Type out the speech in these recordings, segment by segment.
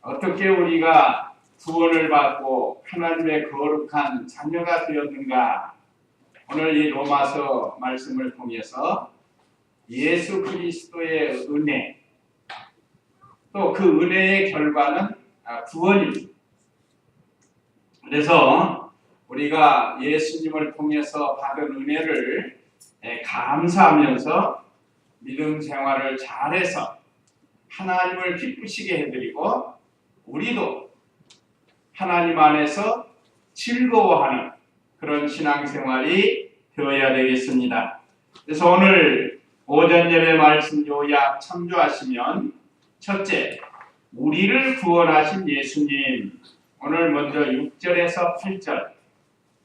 어떻게 우리가 구원을 받고 하나님의 거룩한 자녀가 되었는가? 오늘 이 로마서 말씀을 통해서 예수 그리스도의 은혜, 또 그 은혜의 결과는 구원입니다. 그래서 우리가 예수님을 통해서 받은 은혜를 감사하면서 믿음 생활을 잘해서 하나님을 기쁘시게 해드리고 우리도 하나님 안에서 즐거워하는 그런 신앙생활이 되어야 되겠습니다. 그래서 오늘 오전 예배 말씀 요약 참조하시면 첫째, 우리를 구원하신 예수님. 오늘 먼저 6절에서 8절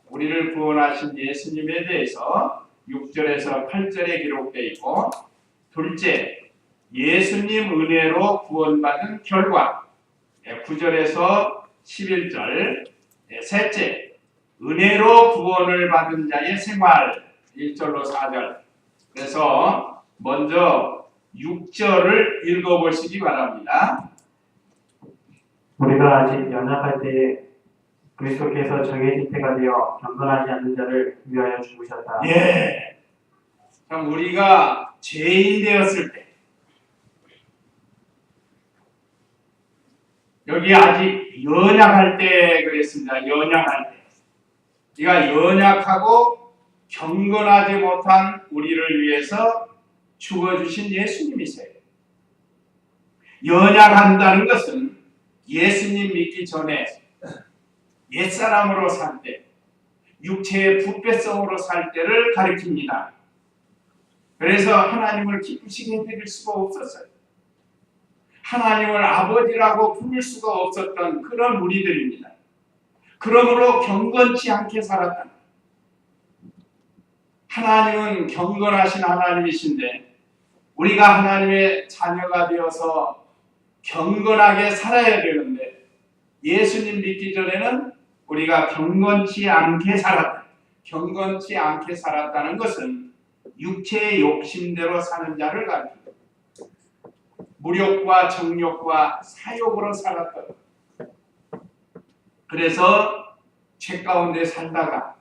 우리를 구원하신 예수님에 대해서 6절에서 8절에 기록되어 있고, 둘째, 예수님 은혜로 구원받은 결과 9절에서 11절, 셋째, 은혜로 구원을 받은 자의 생활 1절로 4절. 그래서 먼저 6절을 읽어보시기 바랍니다. 우리가 아직 연약할 때에 그리스도께서 정해진 때가 되어 경건하지 않는 자를 위하여 죽으셨다. 예. 참 우리가 죄인 되었을 때, 여기 아직 연약할 때 그랬습니다. 연약할 때. 네가 연약하고 경건하지 못한 우리를 위해서 죽어주신 예수님이세요. 연약한다는 것은 예수님 믿기 전에 옛사람으로 살 때, 육체의 부패성으로 살 때를 가리킵니다. 그래서 하나님을 기쁘시게 해드릴 수가 없었어요. 하나님을 아버지라고 부를 수가 없었던 그런 우리들입니다. 그러므로 경건치 않게 살았다. 하나님은 경건하신 하나님이신데 우리가 하나님의 자녀가 되어서 경건하게 살아야 되는데 예수님 믿기 전에는 우리가 경건치 않게 살았다. 경건치 않게 살았다는 것은 육체의 욕심대로 사는 자를 가리킵니다. 무력과 정욕과 사욕으로 살았다. 그래서 죄 가운데 살다가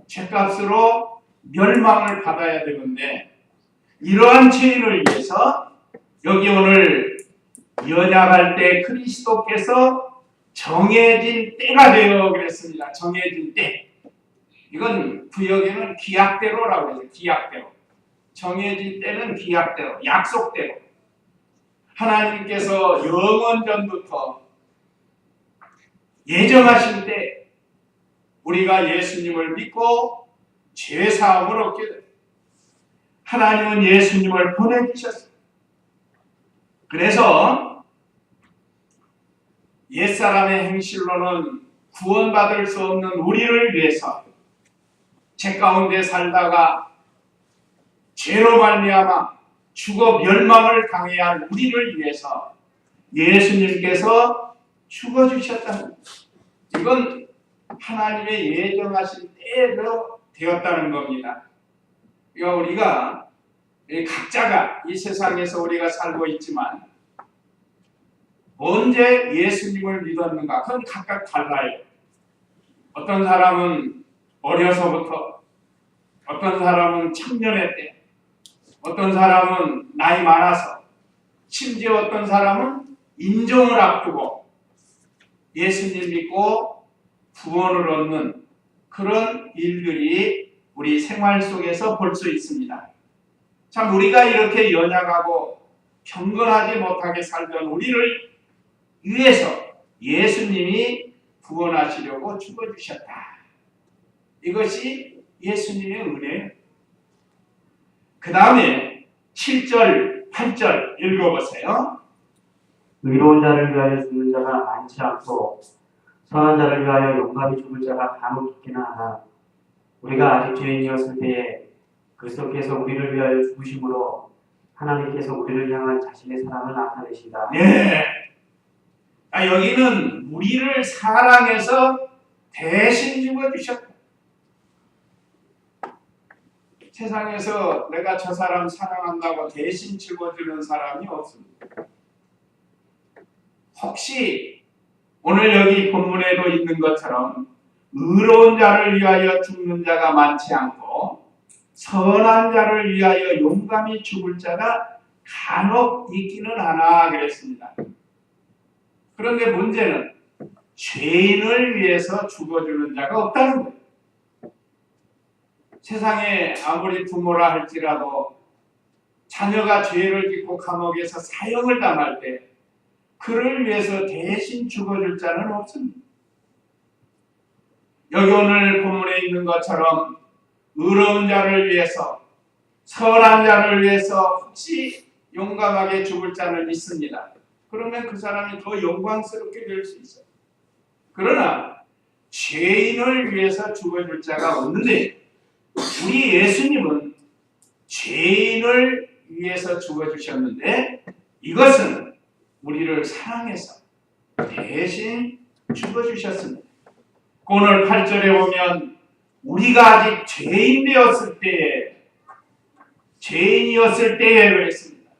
죄값으로 멸망을 받아야 되는데, 이러한 죄인을 위해서 여기 오늘 연약할 때 그리스도께서 정해진 때가 되어 그랬습니다. 정해진 때. 이건 구역에는 기약대로라고 해서 기약대로. 정해진 때는 기약대로, 약속대로. 하나님께서 영원 전부터 예정하신 때 우리가 예수님을 믿고 죄 사함을 얻게 됩니다. 하나님은 예수님을 보내주셨습니다. 그래서 옛사람의 행실로는 구원받을 수 없는 우리를 위해서 죄 가운데 살다가 죄로 말미암아 죽어 멸망을 당해야 할 우리를 위해서 예수님께서 죽어주셨다는 것. 이건 하나님의 예정하신 때로 되었다는 겁니다. 그러니까 우리가 각자가 이 세상에서 우리가 살고 있지만 언제 예수님을 믿었는가? 그건 각각 달라요. 어떤 사람은 어려서부터, 어떤 사람은 청년의 때, 어떤 사람은 나이 많아서, 심지어 어떤 사람은 임종을 앞두고 예수님 믿고 구원을 얻는 그런 일들이 우리 생활 속에서 볼 수 있습니다. 참 우리가 이렇게 연약하고 경건하지 못하게 살던 우리를 위해서 예수님이 구원하시려고 죽어주셨다. 이것이 예수님의 은혜예요. 그 다음에 7절, 8절 읽어보세요. 의로운 자를 위하여 죽는 자가 많지 않고 선한 자를 위하여 용감히 죽을 자가 간혹 있기는 하나, 우리가 아직 죄인이었을 때에 그리스도께서 우리를 위하여 죽으심으로 하나님께서 우리를 향한 자신의 사랑을 나타내신다. 네. 여기는 우리를 사랑해서 대신 죽어주셨다. 세상에서 내가 저 사람 사랑한다고 대신 죽어주는 사람이 없습니다. 혹시 오늘 여기 본문에도 있는 것처럼 의로운 자를 위하여 죽는 자가 많지 않고 선한 자를 위하여 용감히 죽을 자가 간혹 있기는 하나 그랬습니다. 그런데 문제는 죄인을 위해서 죽어주는 자가 없다는 거예요. 세상에 아무리 부모라 할지라도 자녀가 죄를 짓고 감옥에서 사형을 당할 때 그를 위해서 대신 죽어줄 자는 없습니다. 여기 오늘 본문에 있는 것처럼 의로운 자를 위해서 선한 자를 위해서 혹시 용감하게 죽을 자는 있습니다. 그러면 그 사람이 더 영광스럽게 될 수 있어요. 그러나 죄인을 위해서 죽어줄 자가 없는데 우리 예수님은 죄인을 위해서 죽어주셨는데 이것은 우리를 사랑해서 대신 죽어주셨습니다. 오늘 8절에 보면 우리가 아직 죄인이었을 때에 그랬습니다.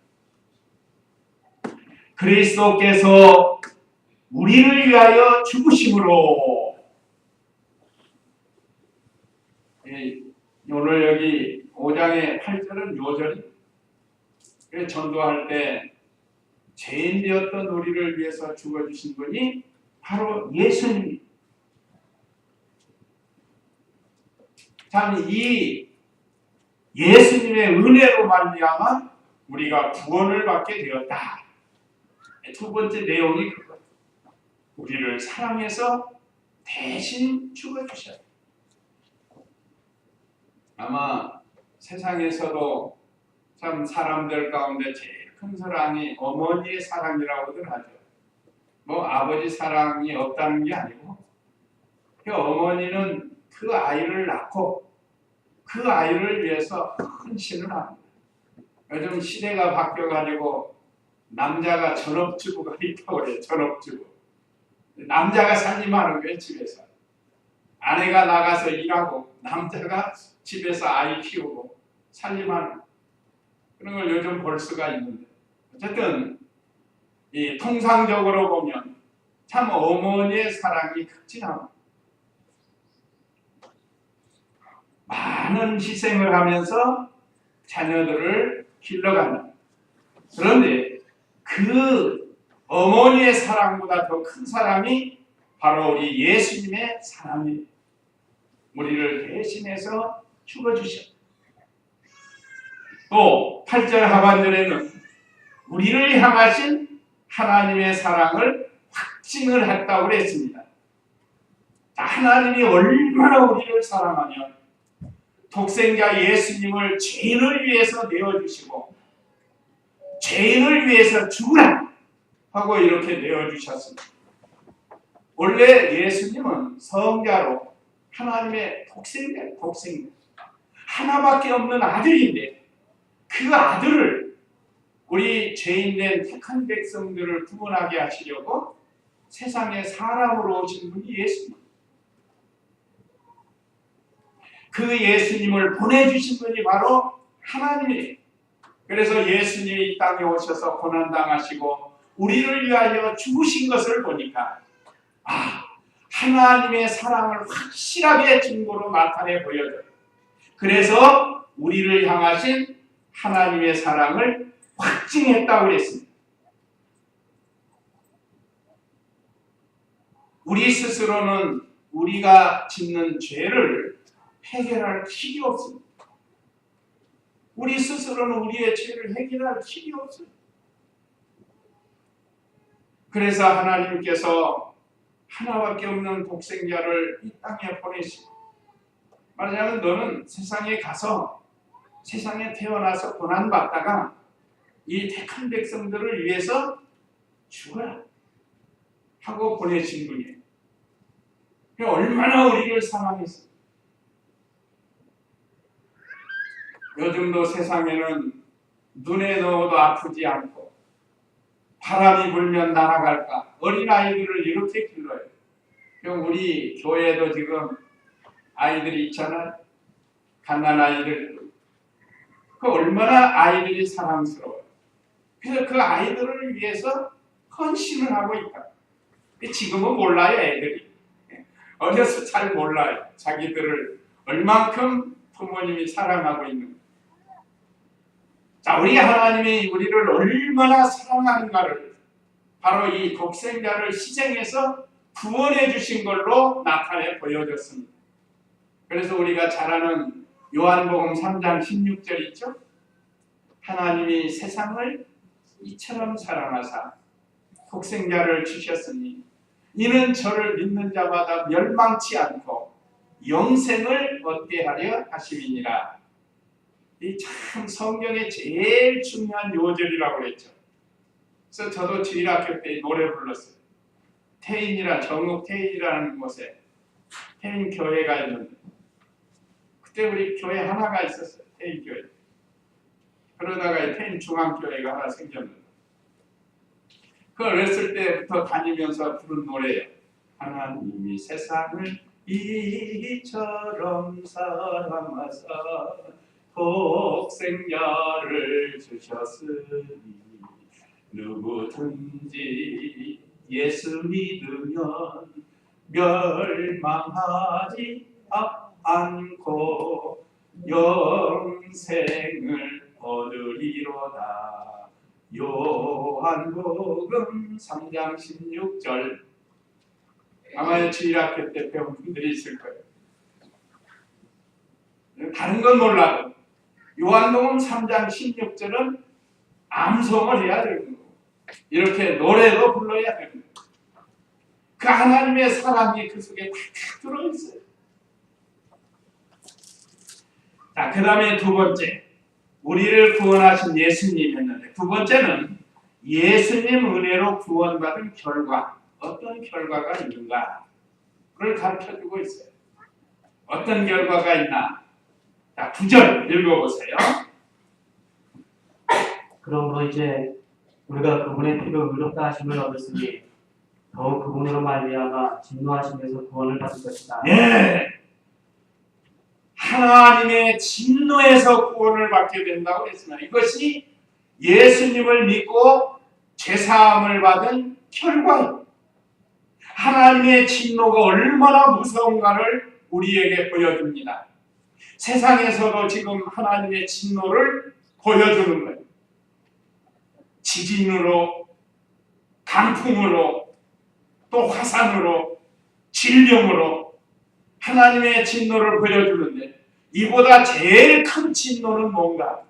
그리스도께서 우리를 위하여 죽으심으로 오늘 여기 5장의 8절은 요절입니다. 전도할 때 죄인 되었던 우리를 위해서 죽어주신 분이 바로 예수님입니다. 참 이 예수님의 은혜로 말미암아 우리가 구원을 받게 되었다. 두 번째 내용이 그거예요. 우리를 사랑해서 대신 죽어주셨다. 아마 세상에서도 참 사람들 가운데 제일 큰 사랑이 어머니의 사랑이라고들 하죠. 뭐 아버지 사랑이 없다는 게 아니고 그 어머니는 그 아이를 낳고 그 아이를 위해서 헌신을 합니다. 요즘 시대가 바뀌어가지고 남자가 전업주부가 있다고 그래요. 전업주부. 남자가 살림하는 거예요. 집에서. 아내가 나가서 일하고 남자가 집에서 아이 키우고 살림하는 그런 걸 요즘 볼 수가 있는데 어쨌든 이 통상적으로 보면 참 어머니의 사랑이 극진합니다. 많은 희생을 하면서 자녀들을 길러간다. 그런데 그 어머니의 사랑보다 더 큰 사랑이 바로 우리 예수님의 사랑이 우리를 대신해서 죽어주셨다. 또 8절 하반절에는 우리를 향하신 하나님의 사랑을 확증을 했다고 그랬습니다. 하나님이 얼마나 우리를 사랑하면 독생자 예수님을 죄인을 위해서 내어주시고 죄인을 위해서 죽으라 하고 이렇게 내어주셨습니다. 원래 예수님은 성자로 하나님의 독생자 하나밖에 없는 아들인데 그 아들을 우리 죄인된 택한 백성들을 구원하게 하시려고 세상에 사람으로 오신 분이 예수님. 그 예수님을 보내주신 분이 바로 하나님이에요. 그래서 예수님이 이 땅에 오셔서 고난당하시고 우리를 위하여 죽으신 것을 보니까 하나님의 사랑을 확실하게 증거로 나타내 보여줘요. 그래서 우리를 향하신 하나님의 사랑을 확증했다고 그랬습니다. 우리 스스로는 우리가 짓는 죄를 해결할 길이 없습니다. 우리 스스로는 우리의 죄를 해결할 길이 없습니다. 그래서 하나님께서 하나밖에 없는 독생자를 이 땅에 보내시고 말하자면 너는 세상에 가서 세상에 태어나서 고난받다가 이 택한 백성들을 위해서 죽어라 하고 보내신 분이에요. 얼마나 우리를 사랑했어요. 요즘도 세상에는 눈에 넣어도 아프지 않고 바람이 불면 날아갈까 어린아이들을 이렇게 길러요. 우리 교회도 지금 아이들이 있잖아요. 갓난아이들. 그 얼마나 아이들이 사랑스러워요. 그래서 그 아이들을 위해서 헌신을 하고 있다. 지금은 몰라요, 애들이. 어려서 잘 몰라요. 자기들을 얼만큼 부모님이 사랑하고 있는. 자, 우리 하나님이 우리를 얼마나 사랑하는가를 바로 이 독생자를 희생해서 구원해 주신 걸로 나타내 보여줬습니다. 그래서 우리가 잘 아는 요한복음 3장 16절 있죠? 하나님이 세상을 이처럼 사랑하사 독생자를 주셨으니 이는 저를 믿는 자마다 멸망치 않고 영생을 얻게 하려 하심이니라. 이 참 성경의 제일 중요한 요절이라고 그랬죠. 그래서 저도 주일학교 때 노래 불렀어요. 태인이라 정읍 태인이라는 곳에 태인 교회가 있는데 그때 우리 교회 하나가 있었어요. 태인 교회. 그러다가 태인 중앙교회가 하나 생겼는데 그 어렸을 때부터 다니면서 부른 노래예요. 하나님이 세상을 이처럼 사랑하사 독생자를 주셨으니 누구든지 예수 믿으면 멸망하지 않고 영생을 얻으리로다. 요한복음 3장 16절. 아마 주일학교 때 배운 분들이 있을 거예요. 다른 건 몰라도 요한복음 3장 16절은 암송을 해야 되는 거고 이렇게 노래도 불러야 되는 거고 그 하나님의 사랑이 그 속에 다 들어있어요. 자, 그 다음에 두 번째, 우리를 구원하신 예수님이었는데 두 번째는 예수님 은혜로 구원받은 결과, 어떤 결과가 있는가 그걸 가르쳐주고 있어요. 어떤 결과가 있나? 자, 9절 읽어보세요. 그러므로 이제 우리가 그분의 피로 의롭다 하심을 얻었으니 더욱 그분으로 말미암아 진노하심에서 구원을 받을 것이다. 예, 하나님의 진노에서 구원을 받게 된다고 했습니다. 이것이 예수님을 믿고 죄사함을 받은 결과입니다. 하나님의 진노가 얼마나 무서운가를 우리에게 보여줍니다. 세상에서도 지금 하나님의 진노를 보여주는 거예요. 지진으로, 강풍으로, 또 화산으로, 질병으로 하나님의 진노를 보여주는데 이보다 제일 큰 진노는 뭔가?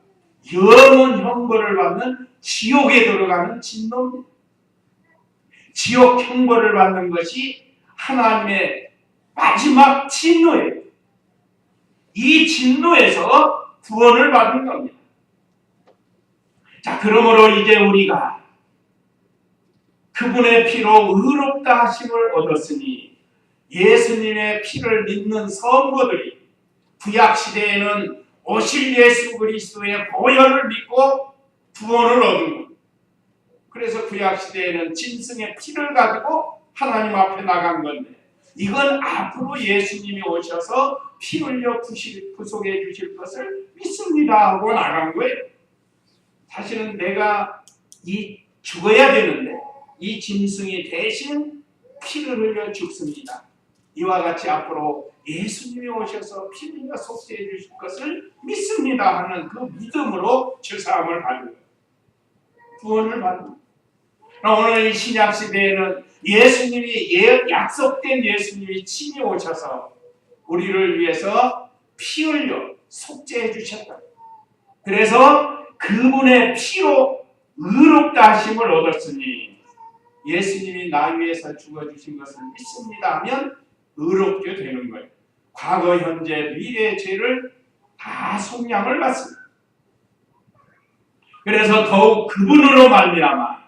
영원 형벌을 받는 지옥에 들어가는 진노입니다. 지옥 형벌을 받는 것이 하나님의 마지막 진노예요. 이 진노에서 구원을 받는 겁니다. 자, 그러므로 이제 우리가 그분의 피로 의롭다 하심을 얻었으니 예수님의 피를 믿는 성도들이 구약시대에는 오실 예수 그리스도의 보혈을 믿고 구원을 얻은 것. 그래서 구약시대에는 짐승의 피를 가지고 하나님 앞에 나간 건데 이건 앞으로 예수님이 오셔서 피 흘려 구속해 주실 것을 믿습니다 하고 나간 거예요. 사실은 내가 죽어야 되는데 이 짐승이 대신 피를 흘려 죽습니다. 이와 같이 앞으로 예수님이 오셔서 피 흘려 속죄해 주실 것을 믿습니다 하는 그 믿음으로 죄사함을 받는 구원을 받는. 오늘 이 신약 시대에는 예수님이 약속된 예수님이 친히 오셔서 우리를 위해서 피 흘려 속죄해 주셨다. 그래서 그분의 피로 의롭다 하심을 얻었으니 예수님이 나 위해서 죽어주신 것을 믿습니다 하면 의롭게 되는 거예요. 과거, 현재, 미래의 죄를 다 속량을 받습니다. 그래서 더욱 그분으로 말미암아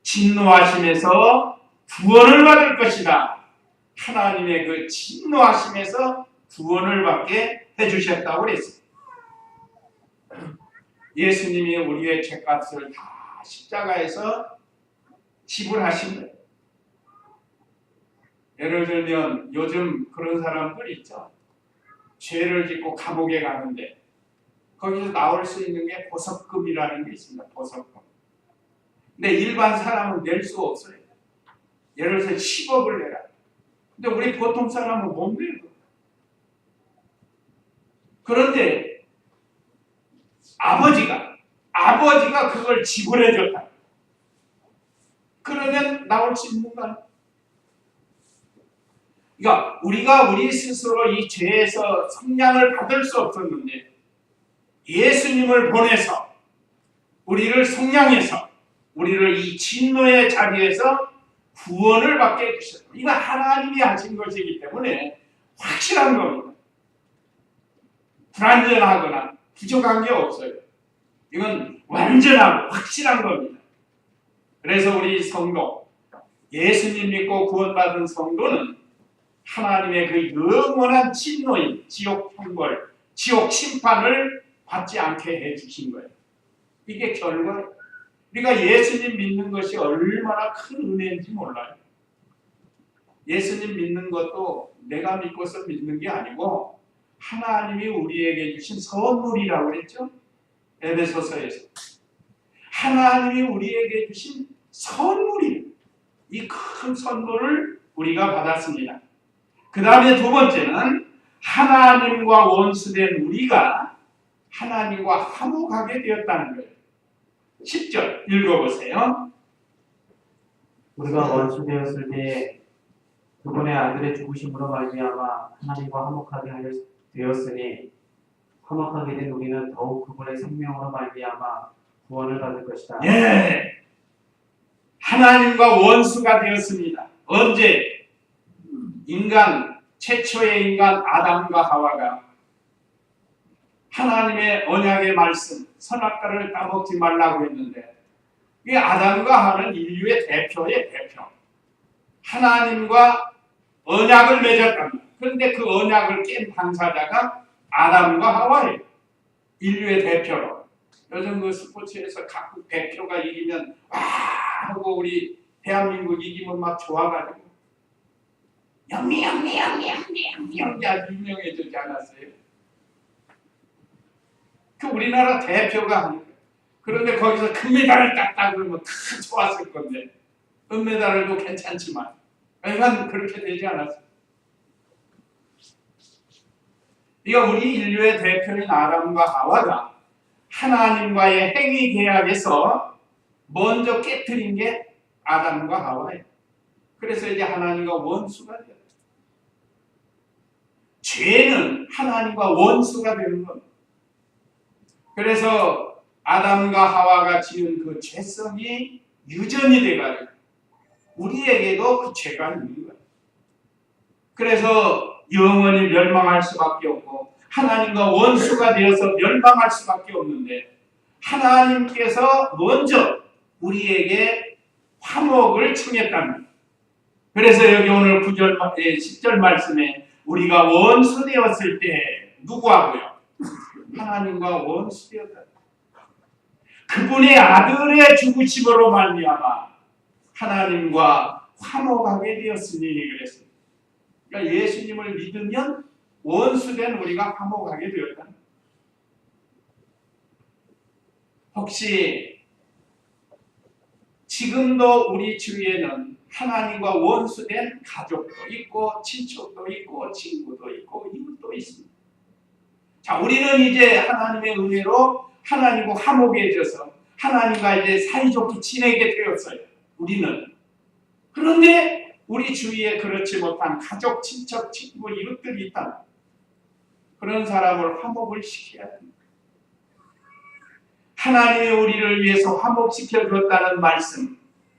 진노하심에서 구원을 받을 것이다. 하나님의 그 진노하심에서 구원을 받게 해주셨다고 그랬습니다. 예수님이 우리의 죄값을 다 십자가에서 지불하신 거예요. 예를 들면 요즘 그런 사람들 있죠. 죄를 짓고 감옥에 가는데 거기서 나올 수 있는 게 보석금이라는 게 있습니다. 보석금. 근데 일반 사람은 낼 수 없어요. 예를 들어서 10억을 내라. 근데 우리 보통 사람은 못 내요. 그런데 아버지가 그걸 지불해 줬다. 그러면 나올 수 있는 거 아니에요? 그러니까 우리가 우리 스스로 이 죄에서 성량을 받을 수 없었는데 예수님을 보내서 우리를 성량해서 우리를 이 진노의 자리에서 구원을 받게 해주셨다. 이건 하나님이 하신 것이기 때문에 확실한 겁니다. 불완전하거나 부족한 게 없어요. 이건 완전하고 확실한 겁니다. 그래서 우리 성도, 예수님 믿고 구원받은 성도는 하나님의 그 영원한 진노인 지옥 형벌, 지옥 심판을 받지 않게 해주신 거예요. 이게 결과예요. 우리가 예수님 믿는 것이 얼마나 큰 은혜인지 몰라요. 예수님 믿는 것도 내가 믿고서 믿는 게 아니고 하나님이 우리에게 주신 선물이라고 그랬죠? 에베소서에서. 하나님이 우리에게 주신 선물이에요. 이 큰 선물을 우리가 받았습니다. 그 다음에 두 번째는 하나님과 원수된 우리가 하나님과 화목하게 되었다는 거예요. 10절 읽어보세요. 우리가 원수 되었을 때에 그분의 아들의 죽으심으로 말미암아 하나님과 화목하게 되었으니 화목하게 된 우리는 더욱 그분의 생명으로 말미암아 구원을 받을 것이다. 예, 하나님과 원수가 되었습니다. 언제? 최초의 인간 아담과 하와가 하나님의 언약의 말씀, 선악과를 따먹지 말라고 했는데 이 아담과 하와는 인류의 대표의 대표. 하나님과 언약을 맺었답니다. 그런데 그 언약을 깬 당사자가 아담과 하와예요. 인류의 대표로. 요즘 그 스포츠에서 각국 대표가 이기면 와 하고 우리 대한민국 이기면 막 좋아가지고 영미 아주 유명해지지 않았어요? 그 우리나라 대표가 하는 거예요. 그런데 거기서 금메달을 땄다 그러면 다 좋았을 건데 은메달도 괜찮지만 하여간 그렇게 되지 않았어요. 이거 우리 인류의 대표인 아담과 하와가 하나님과의 행위 계약에서 먼저 깨뜨린 게 아담과 하와예요. 그래서 이제 하나님과 원수가 돼요. 죄는 하나님과 원수가 되는 겁니다. 그래서 아담과 하와가 지은 그 죄성이 유전이 돼가지고 우리에게도 그 죄가 있는 거예요. 그래서 영원히 멸망할 수밖에 없고 하나님과 원수가 되어서 멸망할 수밖에 없는데 하나님께서 먼저 우리에게 화목을 청했답니다. 그래서 여기 오늘 10절 말씀에 우리가 원수 되었을 때 누구하고요? 하나님과 원수 되었다. 그분의 아들의 죽으심으로 말미암아 하나님과 화목하게 되었으니 그랬습니다. 그러니까 예수님을 믿으면 원수된 우리가 화목하게 되었다. 혹시 지금도 우리 주위에는 하나님과 원수된 가족도 있고 친척도 있고 친구도 있고 이웃도 있습니다. 자, 우리는 이제 하나님의 은혜로 하나님과 화목해져서 하나님과 이제 사이좋게 지내게 되었어요. 우리는. 그런데 우리 주위에 그렇지 못한 가족, 친척, 친구, 이웃들이 있다. 그런 사람을 화목을 시켜야 합니다. 하나님이 우리를 위해서 화목시켜 줬다는 말씀.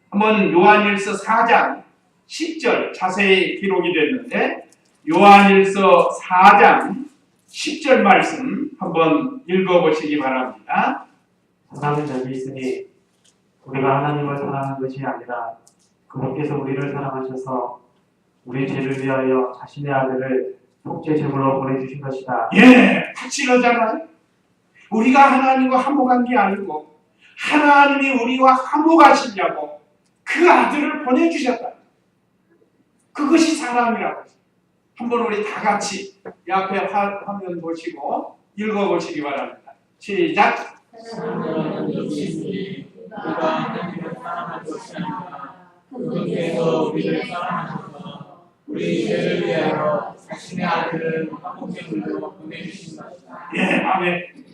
한번 요한일서 4장 10절 자세히 기록이 됐는데 요한일서 4장 10절 말씀 한번 읽어보시기 바랍니다. 사랑은 여기 있으니 우리가 하나님을 사랑한 것이 아니라 그분께서 우리를 사랑하셔서 우리 죄를 위하여 자신의 아들을 속죄 제물로 보내주신 것이다. 예, 확실하잖아요. 우리가 하나님과 화목한 게 아니고 하나님이 우리와 화목하시려고 그 아들을 보내주셨다. 그것이 사랑이라고. 한번 우리 다 같이 이 앞에 화면 보시고 읽어보시기 바랍니다. 시작. 우리가 하나님을 사랑한 것이 아니라 그분께서 우리를 사랑하셔서 우리 죄를 위하여 자신의 아들을 화목제물로 보내주신 것이다. 예, 아멘.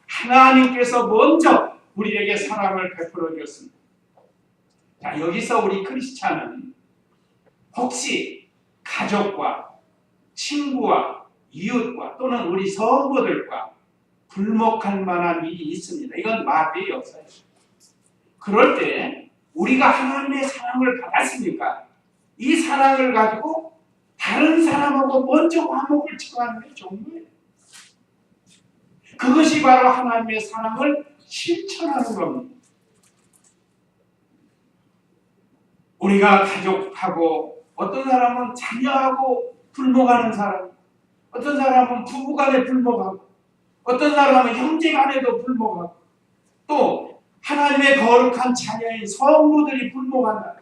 하나님께서 먼저 우리에게 사랑을 베풀어 주었습니다. 자, 여기서 우리 크리스찬은 혹시 가족과 친구와 이웃과 또는 우리 성도들과 불목할 만한 일이 있습니다. 이건 마귀의 역사예요. 그럴 때 우리가 하나님의 사랑을 받았으니까 이 사랑을 가지고 다른 사람하고 먼저 화목을 청하는 게 좋은 거예요. 그것이 바로 하나님의 사랑을 실천하는 겁니다. 우리가 가족하고 어떤 사람은 자녀하고 불목하는 사람, 어떤 사람은 부부간에 불목하고 어떤 사람은 형제간에도 불목하고 또 하나님의 거룩한 자녀인 성도들이 불목한다.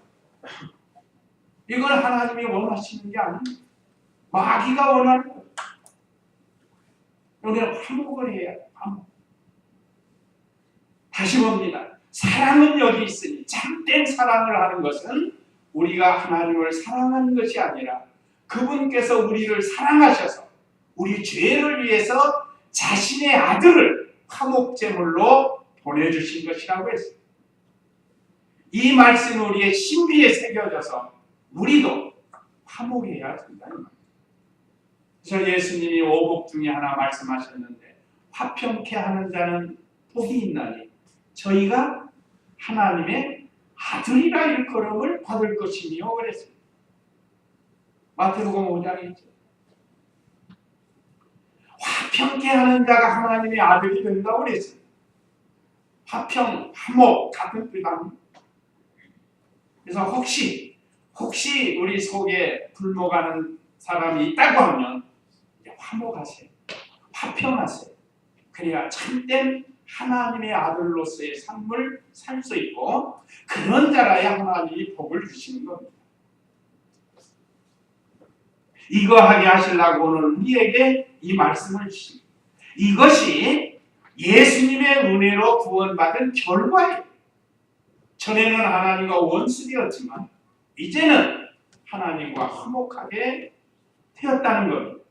이건 하나님이 원하시는 게 아닙니다. 마귀가 원하는 거예요. 우리는 화목을 해야 해요. 화목. 다시 봅니다. 사랑은 여기 있으니 참된 사랑을 하는 것은 우리가 하나님을 사랑하는 것이 아니라 그분께서 우리를 사랑하셔서 우리 죄를 위해서 자신의 아들을 화목제물로 보내주신 것이라고 했습니다. 이 말씀은 우리의 신비에 새겨져서 우리도 화목해야 된다. 그래서 예수님이 오복 중에 하나 말씀하셨는데 화평케 하는 자는 복이 있나니 저희가 하나님의 아들이라 일컬음을 받을 것이며 그랬습니다. 마태복음 5장에 있죠. 화평케 하는 자가 하나님의 아들이 된다고 그랬습니다. 화평, 화목 같은 뜻입니다. 그래서 혹시 우리 속에 불목하는 사람이 있다고 하면 화목하세요. 화평하세요. 그래야 참된 하나님의 아들로서의 삶을 살 수 있고 그런 자라야 하나님이 복을 주시는 겁니다. 이거 하게 하시려고 오늘 우리에게 이 말씀을 주십니다. 이것이 예수님의 은혜로 구원받은 결과예요. 전에는 하나님과 원수되었지만 이제는 하나님과 화목하게 되었다는 겁니다.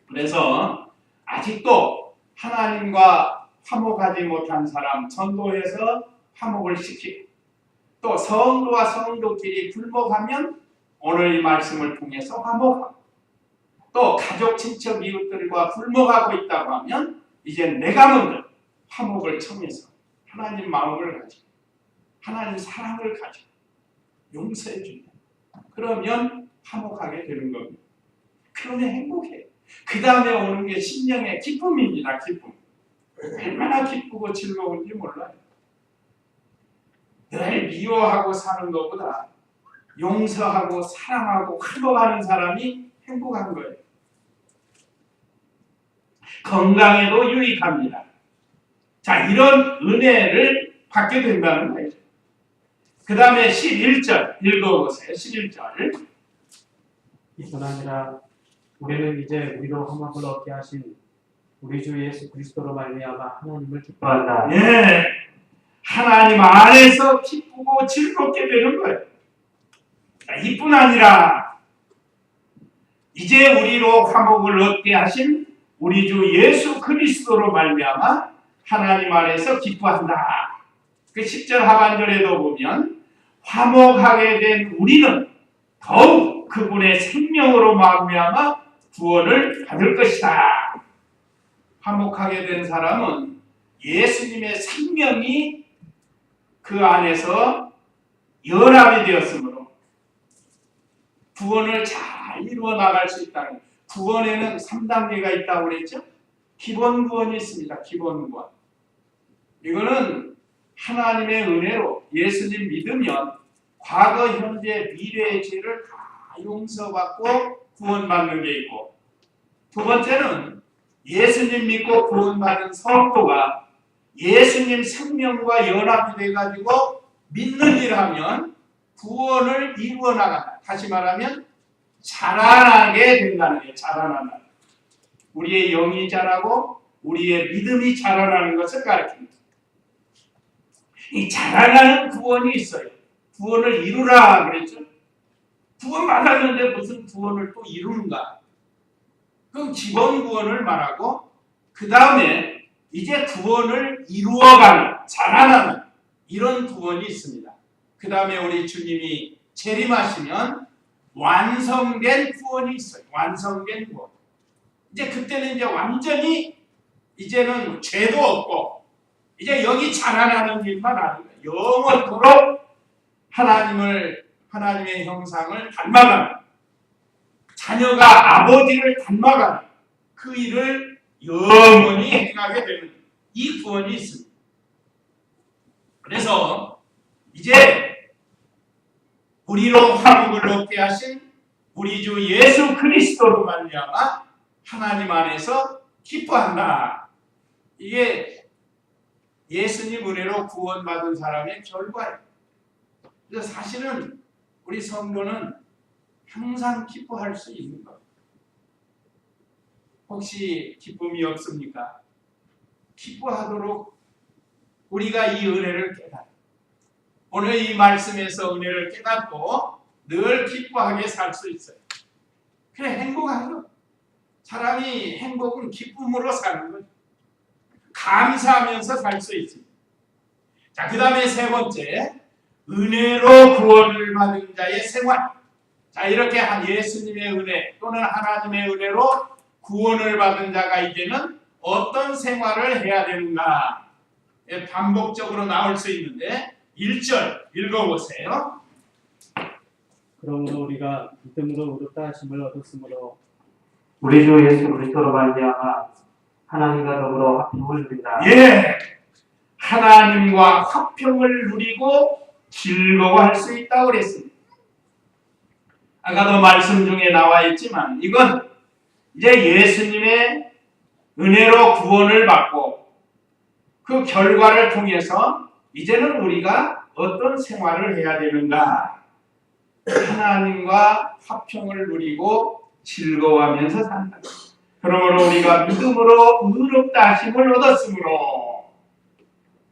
그래서 아직도 하나님과 화목하지 못한 사람 전도해서 화목을 시키고 또 성도와 성도끼리 불목하면 오늘 이 말씀을 통해서 화목하고 또 가족, 친척, 이웃들과 불목하고 있다고 하면 이제 내가 먼저 화목을 청해서 하나님 마음을 가지고 하나님 사랑을 가지고 용서해 준다. 그러면 화목하게 되는 겁니다. 그러면 행복해요. 그 다음에 오는 게 심령의 기쁨입니다. 기쁨. 얼마나 기쁘고 즐거운지 몰라요. 늘 미워하고 사는 것보다 용서하고 사랑하고 화목하는 사람이 행복한 거예요. 건강에도 유익합니다. 자, 이런 은혜를 받게 된다는 거죠. 그 다음에 11절 읽어보세요. 11절. 이뿐 아니라 우리는 이제 우리로 화목을 얻게 하신 우리 주 예수 그리스도로 말미암아 하나님을 기뻐한다. 예, 하나님 안에서 기쁘고 즐겁게 되는 거예요. 자, 이뿐 아니라 이제 우리로 화목을 얻게 하신 우리 주 예수 그리스도로 말미암아 하나님 안에서 기뻐한다. 그 10절 하반절에도 보면 화목하게 된 우리는 더욱 그분의 생명으로 말미암아 구원을 받을 것이다. 화목하게 된 사람은 예수님의 생명이 그 안에서 연합이 되었으므로 구원을 잘 이루어 나갈 수 있다는 거예요. 구원에는 3단계가 있다고 그랬죠? 기본 구원이 있습니다. 기본 구원. 이거는 하나님의 은혜로 예수님 믿으면 과거, 현재, 미래의 죄를 다 용서받고 구원받는 게 있고, 두 번째는 예수님 믿고 구원받은 성도가 예수님 생명과 연합이 돼가지고 믿는 일 하면 구원을 이루어 나간다. 다시 말하면 자라나게 된다는 게 자라난다. 우리의 영이 자라고 우리의 믿음이 자라나는 것을 가르칩니다. 이 자라나는 구원이 있어요. 구원을 이루라 그랬죠. 구원 받았는데 무슨 구원을 또 이루는가? 그럼 기본 구원을 말하고 그 다음에 이제 구원을 이루어가는 자라나는 이런 구원이 있습니다. 그 다음에 우리 주님이 재림하시면 완성된 구원이 있어요. 완성된 구원. 이제 그때는 이제 완전히 이제는 죄도 없고 이제 여기 자라나는 일만 하는 거예요. 영원토록 하나님의 형상을 닮아가는 자녀가 아버지를 닮아가는 그 일을 영원히 행하게 되는 이 구원이 있습니다. 그래서 이제 우리로 화목을 얻게 하신 우리 주 예수 그리스도로 말미암아 하나님 안에서 기뻐한다. 이게 예수님 은혜로 구원받은 사람의 결과예요. 그래서 사실은 우리 성도는 항상 기뻐할 수 있는 것. 혹시 기쁨이 없습니까? 기뻐하도록 우리가 이 은혜를 깨닫고 오늘 이 말씀에서 은혜를 깨닫고 늘 기뻐하게 살 수 있어요. 그래 행복한 것. 사람이 행복은 기쁨으로 사는 거죠. 감사하면서 살 수 있습니다. 자, 그 다음에 세 번째, 은혜로 구원을 받은 자의 생활. 자, 이렇게 예수님의 은혜 또는 하나님의 은혜로 구원을 받은 자가 이제는 어떤 생활을 해야 되는가? 반복적으로 나올 수 있는데 1절 읽어보세요. 그러므로 우리가 믿음으로 의롭다 하심을 얻었으므로 우리 주 예수 그리스도로 말미암아 하나님과 더불어 화평을 누린다. 예, 하나님과 화평을 누리고 즐거워할 수 있다고 그랬습니다. 아까도 말씀 중에 나와 있지만 이건 이제 예수님의 은혜로 구원을 받고 그 결과를 통해서 이제는 우리가 어떤 생활을 해야 되는가? 하나님과 화평을 누리고 즐거워하면서 산다. 그러므로 우리가 믿음으로 의롭다 하심을 얻었으므로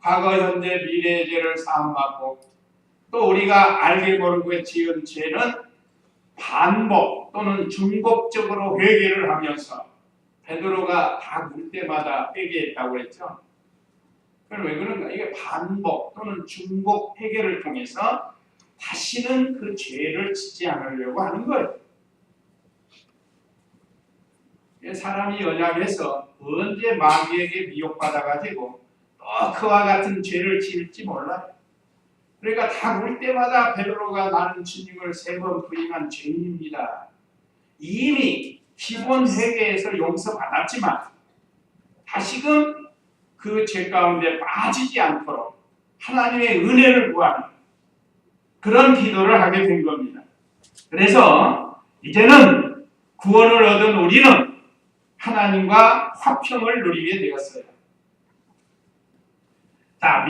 과거, 현재, 미래의 죄를 사함받고 또 우리가 알게 모르고 지은 죄는 반복 또는 중복적으로 회개를 하면서 베드로가 다 물 때마다 회개했다고 했죠. 그럼 왜 그런가? 이게 반복 또는 중복 회개를 통해서 다시는 그 죄를 짓지 않으려고 하는 거예요. 사람이 연약해서 언제 마귀에게 미혹받아가지고 또 그와 같은 죄를 지을지 몰라요. 그러니까 다 물 때마다 베드로가 나는 주님을 3번 부인한 죄인입니다. 이미 기본 회개에서 용서받았지만 다시금 그 죄 가운데 빠지지 않도록 하나님의 은혜를 구하는 그런 기도를 하게 된 겁니다. 그래서 이제는 구원을 얻은 우리는 하나님과 화평을 누리게 되었어요. 자,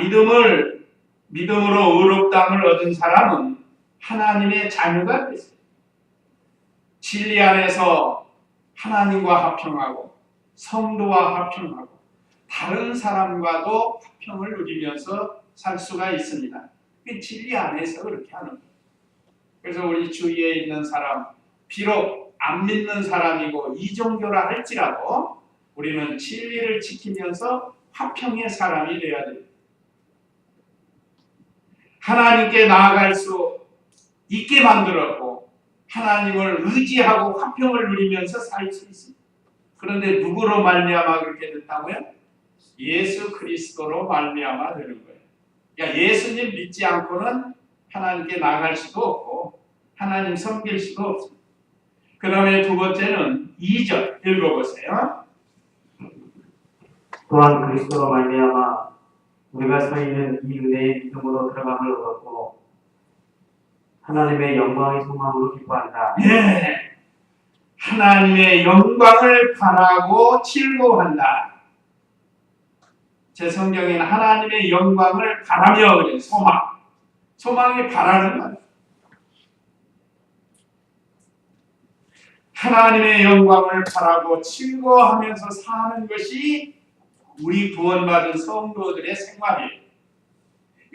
믿음으로 의롭다함을 얻은 사람은 하나님의 자녀가 됐어요. 진리 안에서 하나님과 화평하고 성도와 화평하고 다른 사람과도 화평을 누리면서 살 수가 있습니다. 그 진리 안에서 그렇게 하는 거예요. 그래서 우리 주위에 있는 사람, 비록 안 믿는 사람이고 이종교라 할지라도 우리는 진리를 지키면서 화평의 사람이 되어야 됩니다. 하나님께 나아갈 수 있게 만들었고 하나님을 의지하고 화평을 누리면서 살 수 있습니다. 그런데 누구로 말미암아 그렇게 됐다고요? 예수 그리스도로 말미암아 되는 거예요. 그러니까 예수님 믿지 않고는 하나님께 나아갈 수도 없고 하나님 섬길 수도 없습니다. 그 다음에 두 번째는 2절 읽어보세요. 또한 그리스도로 말미암아 우리가 서 있는 이 은혜의 믿음으로 들어감을 얻었고 하나님의 영광의 소망으로 기뻐한다. 예, 하나님의 영광을 바라고 즐거워한다. 제 성경에는 하나님의 영광을 바라며 그래요. 소망이 바라는 거예요. 하나님의 영광을 바라고 즐거워하면서 사는 것이 우리 구원받은 성도들의 생활이에요.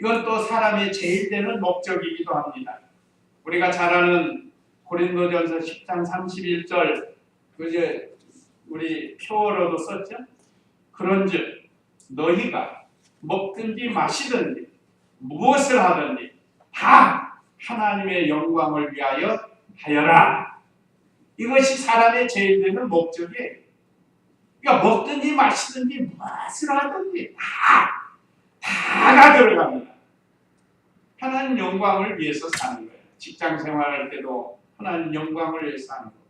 이건 또 사람의 제일 되는 목적이기도 합니다. 우리가 잘 아는 고린도전서 10장 31절 그제 우리 표어로도 썼죠. 그런즉 너희가 먹든지 마시든지 무엇을 하든지 다 하나님의 영광을 위하여 하여라. 이것이 사람의 제일 되는 목적이에요. 그러니까 먹든지 마시든지 무엇을 하든지 다가 들어갑니다. 하나님 영광을 위해서 사는 거예요. 직장 생활할 때도 하나님 영광을 위해서 사는 거예요.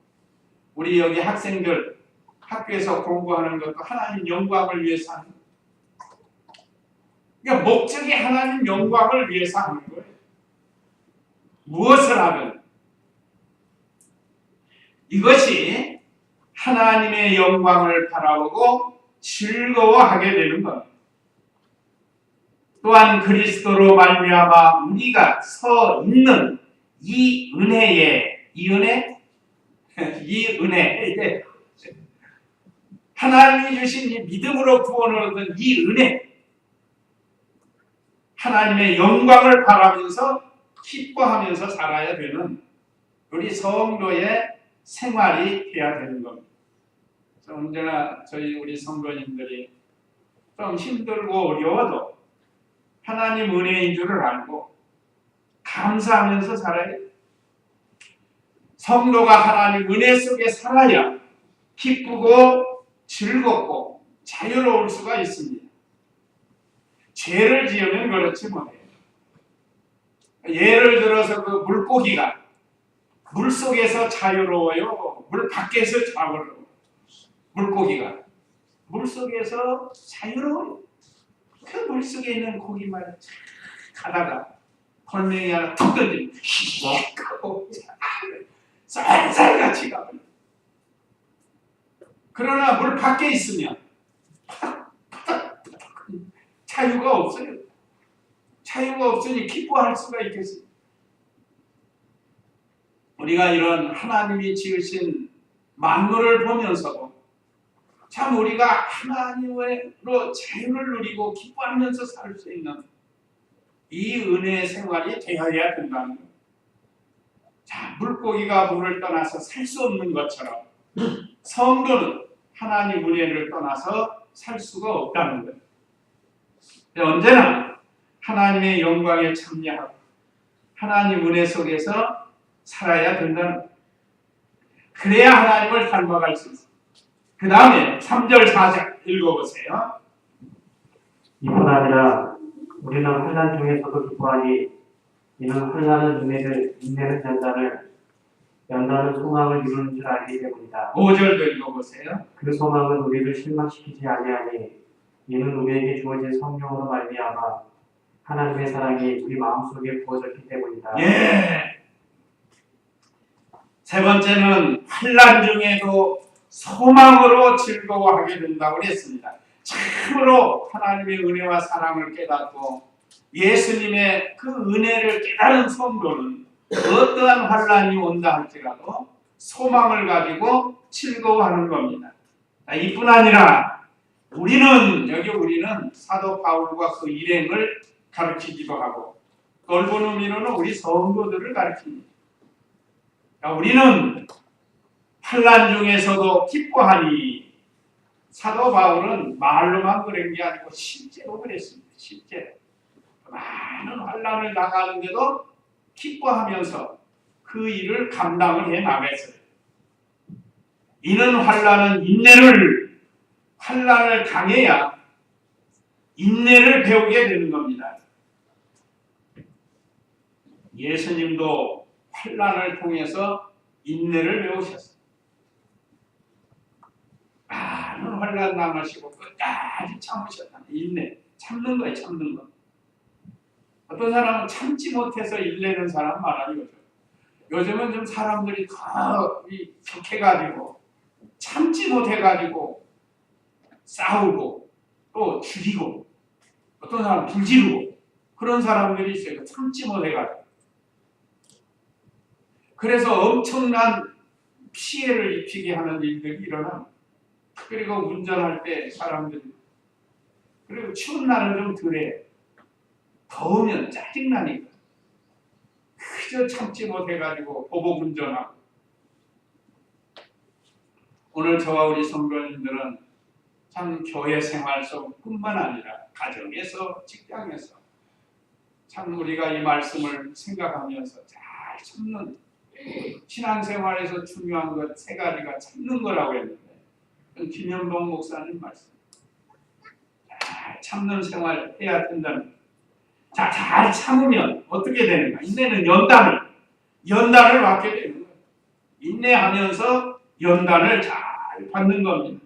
우리 여기 학생들 학교에서 공부하는 것도 하나님 영광을 위해서 하는 거예요. 그러니까 목적이 하나님 영광을 위해서 하는 거예요. 무엇을 하든 이것이 하나님의 영광을 바라보고 즐거워하게 되는 겁니다. 또한 그리스도로 말미암아 우리가 서 있는 이 은혜에 이 은혜 하나님이 주신 이 믿음으로 구원을 얻은 이 은혜 하나님의 영광을 바라면서 기뻐하면서 살아야 되는 우리 성도의 생활이 되어야 되는 겁니다. 언제나 우리 성도님들이 좀 힘들고 어려워도 하나님 은혜인 줄을 알고 감사하면서 살아야 돼요. 성도가 하나님 은혜 속에 살아야 기쁘고 즐겁고 자유로울 수가 있습니다. 죄를 지으면 그렇지 못해요. 예를 들어서 그 물고기가 물 속에서 자유로워요? 물 밖에서 자유로워요? 물고기가 물 속에서 자유로워요. 그 물 속에 있는 고기만 가다가 걸맹이 하나 툭 던지면 휙 하고 쌀쌀같이 가버려요. 그러나 물 밖에 있으면 자유가 없어요. 자유가 없으니 기뻐할 수가 있겠어요. 우리가 이런 하나님이 지으신 만물을 보면서도 참 우리가 하나님으로 자유를 누리고 기뻐하면서 살 수 있는 이 은혜의 생활이 되어야 된다는 거예요. 자, 물고기가 물을 떠나서 살 수 없는 것처럼 성도는 하나님 은혜를 떠나서 살 수가 없다는 거예요. 언제나 하나님의 영광에 참여하고 하나님 은혜 속에서 살아야 된다는 거예요. 그래야 하나님을 닮아갈 수 있어요. 그 다음에 3절 4절 읽어보세요. 이뿐 아니라 우리는 환난 중에서도 기뻐하니 이는 환난은 인내는 연단은 소망을 이루는 줄 알기 때문이다. 5절도 읽어보세요. 그 소망은 우리를 실망시키지 아니하니 이는 우리에게 주어진 성령으로 말미암아 하나님의 사랑이 우리 마음속에 부어졌기 때문이다. 예. 세 번째는 환난 중에도 소망으로 즐거워하게 된다고 했습니다. 참으로 하나님의 은혜와 사랑을 깨닫고 예수님의 그 은혜를 깨달은 성도는 어떠한 환난이 온다 할지라도 소망을 가지고 즐거워하는 겁니다. 이뿐 아니라 우리는 사도 바울과 그 일행을 가르치기도 하고 넓은 의미로는 우리 성도들을 가르칩니다. 우리는 환난 중에서도 기뻐하니 사도 바울은 말로만 그런 게 아니고 실제로 그랬습니다. 실제로 많은 환난을 당하는데도 기뻐하면서 그 일을 감당을 해 나갔어요. 이는 환난을 당해야 인내를 배우게 되는 겁니다. 예수님도 환난을 통해서 인내를 배우셨어요. 많은 환난 당하시고 끝까지 참으셨다. 인내, 참는 거예요. 참는 거. 어떤 사람은 참지 못해서 일내는 사람 많아요. 요즘은 좀 사람들이 더 격해가지고 참지 못해가지고 싸우고 또 죽이고 어떤 사람은 불지르고 그런 사람들이 있어요. 참지 못해가지고. 그래서 엄청난 피해를 입히게 하는 일들이 일어나. 그리고 운전할 때 사람들이 그리고 추운 날은 좀 덜해. 더우면 짜증나니까 그저 참지 못해가지고 보복운전하고. 오늘 저와 우리 성도님들은 참 교회 생활 속뿐만 아니라 가정에서, 직장에서 참 우리가 이 말씀을 생각하면서 잘 참는, 신앙생활에서 중요한 것 세 가지가 참는 거라고 했는데, 김현봉 목사님 말씀, 잘 참는 생활 해야 된다는 거예요. 자, 잘 참으면 어떻게 되는가? 인내는 연단을 받게 되는 거예요. 인내하면서 연단을 잘 받는 겁니다.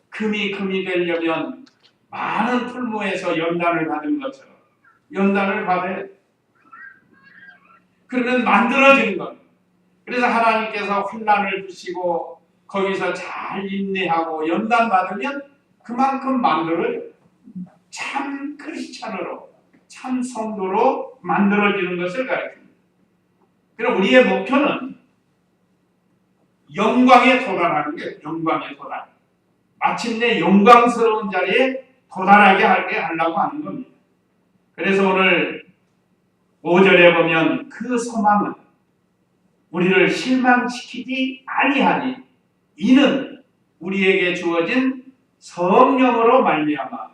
금이 되려면 많은 풀무에서 연단을 받은 것처럼 연단을 받아야 돼요. 그러면 만들어지는 겁니다. 그래서 하나님께서 환난을 주시고 거기서 잘 인내하고 연단 받으면 그만큼 만들어져요. 참 크리스찬으로, 참 성도로 만들어지는 것을 가르칩니다. 그럼 우리의 목표는 영광에 도달하는 거예요. 영광에 도달. 마침내 영광스러운 자리에 도달하게 하려고 하는 겁니다. 그래서 오늘 5절에 보면 그 소망은 우리를 실망시키지 아니하니 이는 우리에게 주어진 성령으로 말미암아.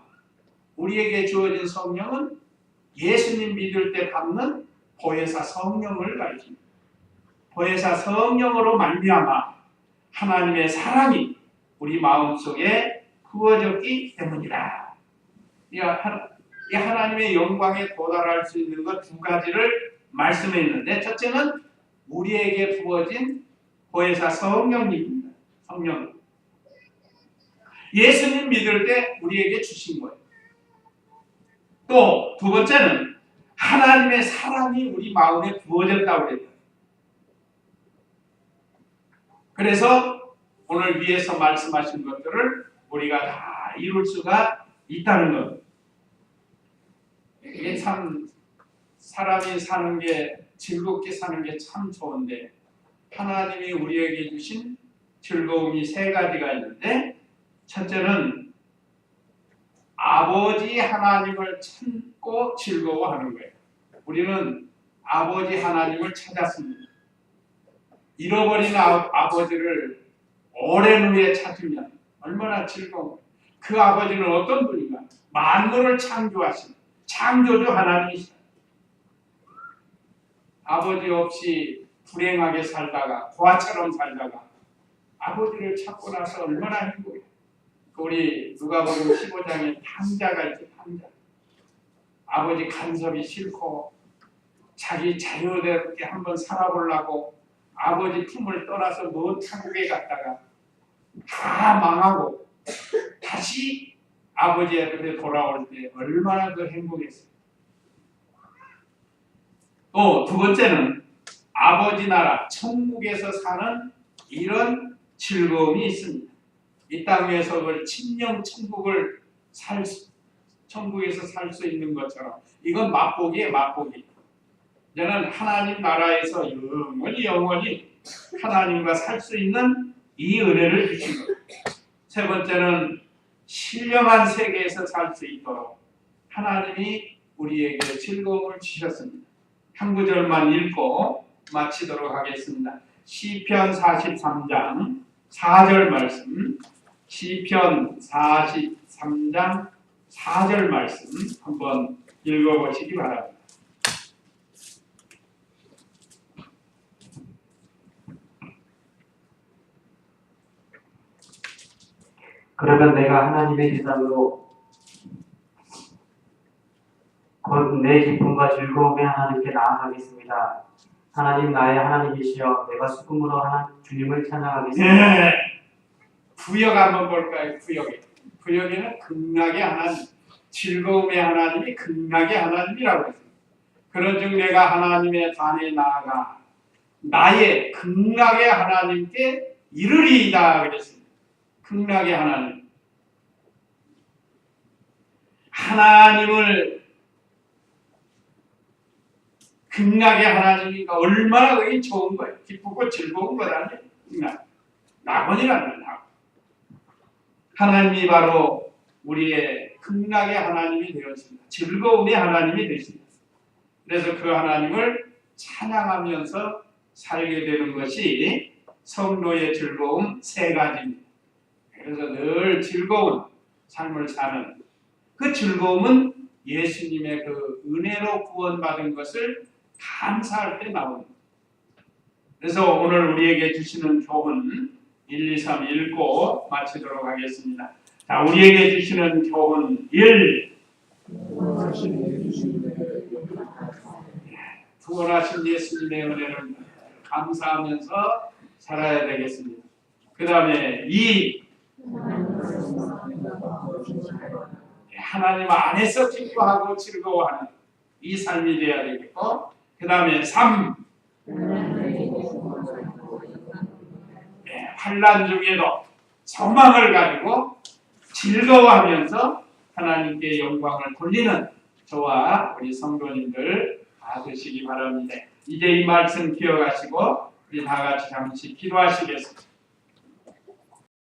우리에게 주어진 성령은 예수님 믿을 때 받는 보혜사 성령을 가리킵니다. 보혜사 성령으로 말미암아 하나님의 사랑이 우리 마음속에 부어졌기 때문이다. 이 하나님의 영광에 도달할 수 있는 것 두 가지를 말씀해 있는데, 첫째는 우리에게 부어진 보혜사 성령님입니다. 성령. 예수님 믿을 때 우리에게 주신 거예요. 또 두 번째는 하나님의 사랑이 우리 마음에 부어졌다고 그랬다. 그래서 오늘 위에서 말씀하신 것들을 우리가 다 이룰 수가 있다는 것. 이게 참 사람이 사는 게, 즐겁게 사는 게 참 좋은데, 하나님이 우리에게 주신 즐거움이 세 가지가 있는데, 첫째는 아버지 하나님을 찾고 즐거워하는 거예요. 우리는 아버지 하나님을 찾았습니다. 잃어버린 아버지를 오랜 후에 찾으면 얼마나 즐거워. 그 아버지는 어떤 분인가? 만물을 창조하신 창조주 하나님이시다. 아버지 없이 불행하게 살다가, 고아처럼 살다가 아버지를 찾고 나서 얼마나 행복해. 우리 누가복음 15장에 탕자가 있지, 탕자. 아버지 간섭이 싫고 자기 자유롭게 한번 살아보려고 아버지 품을 떠나서 먼 타국에 갔다가 다 망하고 다시 아버지 앞에 돌아올 때 얼마나 그 행복했어요. 또 두 번째는 아버지 나라 천국에서 사는 이런 즐거움이 있습니다. 이 땅에서 그 침령 천국을 천국에서 살 수 있는 것처럼 이건 맛보기에 맛보기. 저는 하나님 나라에서 영원히 하나님과 살 수 있는 이 은혜를 주신 것. 세 번째는 신령한 세계에서 살 수 있도록 하나님이 우리에게 즐거움을 주셨습니다. 한 구절만 읽고 마치도록 하겠습니다. 시편 43장 4절 말씀, 시편 43장 4절 말씀 한번 읽어보시기 바랍니다. 그러면 내가 하나님의 제사로 곧 내 기쁨과 즐거움에 하나님께 나아가겠습니다. 하나님 나의 하나님이시여 내가 수금으로 주님을 찬양하겠습니다. 네. 구역 한번 볼까요? 구역에는 극락의 하나님, 즐거움의 하나님이 극락의 하나님이라고 했습니다. 그런즉 내가 하나님의 단에 나아가 나의 극락의 하나님께 이르리이다 그랬습니다. 극락의 하나님. 하나님을 극락의 하나님이니까 얼마나 그게 좋은 거예요. 기쁘고 즐거운 거라니. 낙원이라는 낙원. 하나님이 바로 우리의 극락의 하나님이 되었습니다. 즐거움의 하나님이 되십니다. 그래서 그 하나님을 찬양하면서 살게 되는 것이 성도의 즐거움 세 가지입니다. 그래서 늘 즐거운 삶을 사는 그 즐거움은 예수님의 그 은혜로 구원받은 것을 감사할 때 나옵니다. 그래서 오늘 우리에게 주시는 교훈 1, 2, 3 읽고 마치도록 하겠습니다. 자, 우리에게 주시는 교훈 1. 구원하신 예수님의 은혜를 감사하면서 살아야 되겠습니다. 그 다음에 2. 하나님 안에서 기뻐하고 즐거워하는 이 삶이 되어야 되겠고, 그 다음에 3. 환난 중에도 소망을 가지고 즐거워하면서 하나님께 영광을 돌리는 저와 우리 성도님들 다 되시기 바랍니다. 이제 이 말씀 기억하시고 우리 다 같이 잠시 기도하시겠습니다.